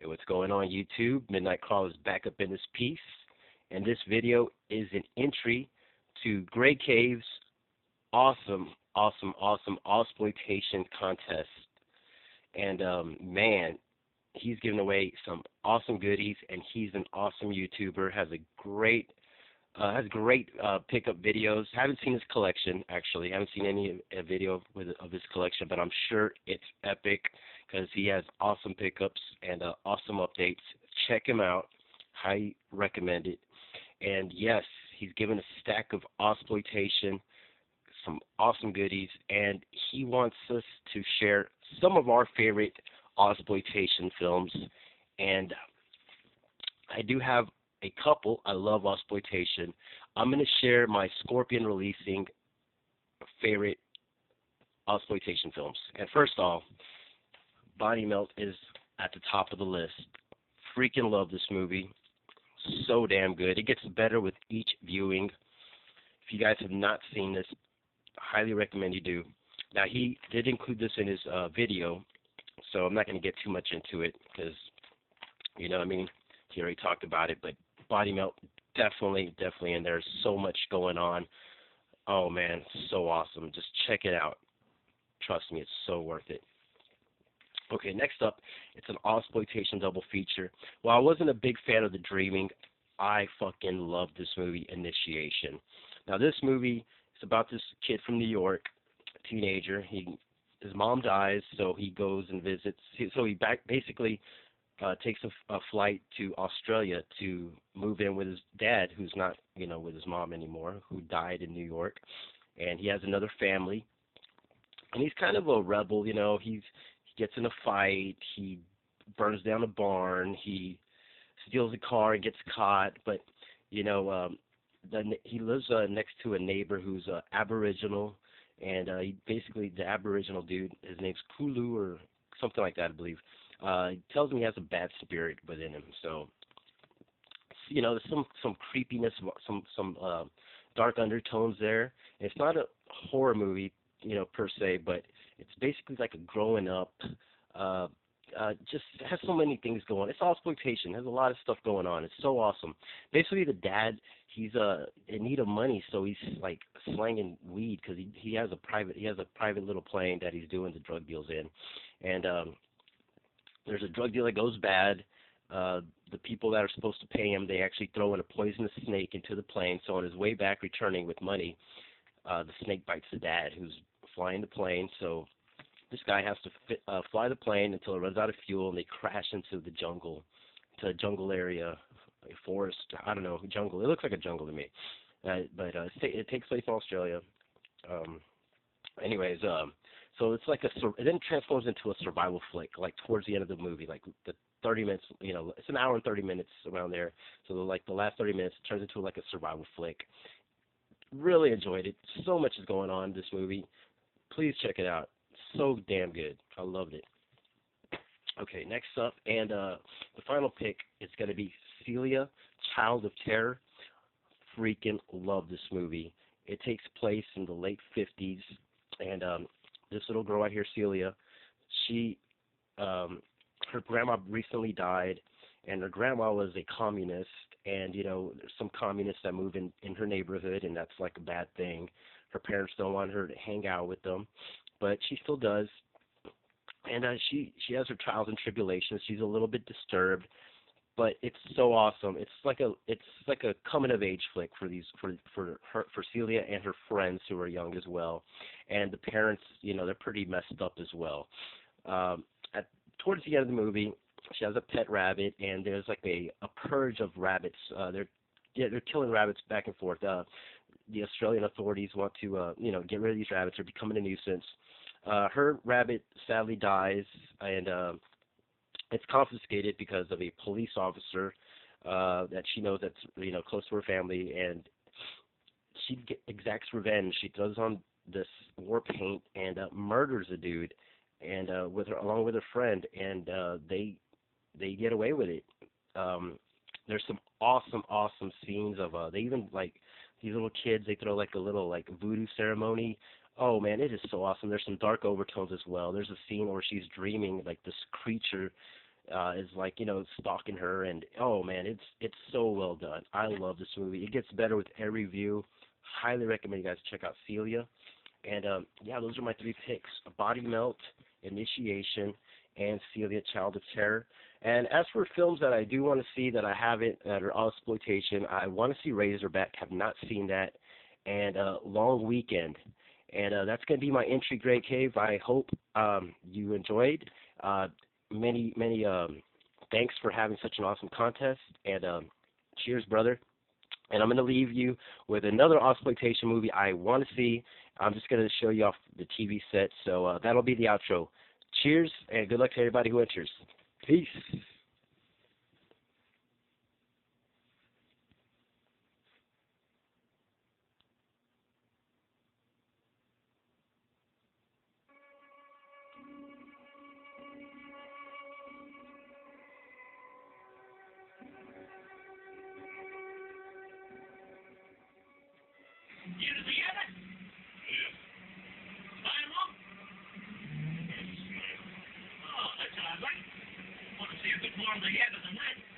Hey, what's going on YouTube? Midnight Crawl is back up in this piece, and this video is an entry to Greg Cave's awesome ozploitation contest. And man, he's giving away some awesome goodies, and he's an awesome YouTuber. Has great pickup videos. Haven't seen his collection actually. Haven't seen any video of his collection, but I'm sure it's epic because he has awesome pickups and awesome updates. Check him out. Highly recommend it. And yes, he's given a stack of ozploitation, some awesome goodies, and he wants us to share some of our favorite ozploitation films. And I do have a couple. I love ozploitation. I'm going to share my Scorpion releasing favorite ozploitation films. And first off, Body Melt is at the top of the list. Freaking love this movie. So damn good. It gets better with each viewing. If you guys have not seen this, I highly recommend you do. Now, he did include this in his video, so I'm not going to get too much into it because, you know what I mean, he already talked about it, but Body Melt, definitely in there. There's so much going on. Oh, man, so awesome. Just check it out. Trust me, it's so worth it. Okay, next up, it's an ozploitation double feature. While I wasn't a big fan of The Dreaming, I fucking loved this movie, Initiation. Now, this movie is about this kid from New York, a teenager. His mom dies, so he goes and visits. So he basically takes a flight to Australia to move in with his dad, who's not, with his mom anymore, who died in New York. And he has another family. And he's kind of a rebel, he gets in a fight, he burns down a barn, he steals a car and gets caught, but, then he lives next to a neighbor who's Aboriginal, and the Aboriginal dude, his name's Kulu or something like that, I believe. He tells him he has a bad spirit within him. So, there's some creepiness, some dark undertones there. And it's not a horror movie, per se, but it's basically like a growing up. Just has so many things going. It's ozploitation. Has a lot of stuff going on. It's so awesome. Basically, the dad, he's in need of money, so he's like slanging weed because he has a private little plane that he's doing the drug deals in, and there's a drug deal that goes bad. The people that are supposed to pay him, they actually throw in a poisonous snake into the plane. So on his way back, returning with money, the snake bites the dad, who's flying the plane. So this guy has to fly the plane until it runs out of fuel, and they crash into the jungle, area, a forest. I don't know, jungle. It looks like a jungle to me, but it takes place in Australia. Anyways, so it's like it then transforms into a survival flick, like towards the end of the movie, like the 30 minutes, it's an hour and 30 minutes around there. So like the last 30 minutes turns into like a survival flick. Really enjoyed it. So much is going on in this movie. Please check it out. So damn good. I loved it. Okay, next up, and the final pick is going to be Celia, Child of Terror. Freaking love this movie. It takes place in the late 50s, and this little girl right here, Celia, her grandma recently died, and her grandma was a communist, and, there's some communists that move in her neighborhood, and that's like a bad thing. Her parents don't want her to hang out with them, but she still does, and she has her trials and tribulations. She's a little bit disturbed, but it's so awesome. It's like a coming of age flick for Celia and her friends who are young as well, and the parents, they're pretty messed up as well. Towards the end of the movie, she has a pet rabbit, and there's like a purge of rabbits. They're killing rabbits back and forth. The Australian authorities want to get rid of these rabbits. They're becoming a nuisance. Her rabbit sadly dies, and it's confiscated because of a police officer that she knows that's close to her family, and she exacts revenge. She throws on this war paint and murders a dude, and along with her friend, and they get away with it. There's some awesome scenes of they even like these little kids. They throw like a little like voodoo ceremony. Oh man, it is so awesome. There's some dark overtones as well. There's a scene where she's dreaming like this creature is like, stalking her, and oh man, it's so well done. I love this movie. It gets better with every view. Highly recommend you guys check out Celia. And yeah, those are my three picks: Body Melt, Initiation, and Celia, Child of Terror. And as for films that I do want to see that I haven't, that are exploitation, I want to see Razorback. Have not seen that, and Long Weekend. And that's going to be my entry grade cave. I hope you enjoyed. Many thanks for having such an awesome contest. And cheers, brother. And I'm going to leave you with another exploitation movie I want to see. I'm just going to show you off the TV set. So that'll be the outro. Cheers, and good luck to everybody who enters. Peace. You together? Yeah. Fine, Mom? Oh, that's all right. Want to see a bit more of the head of the night?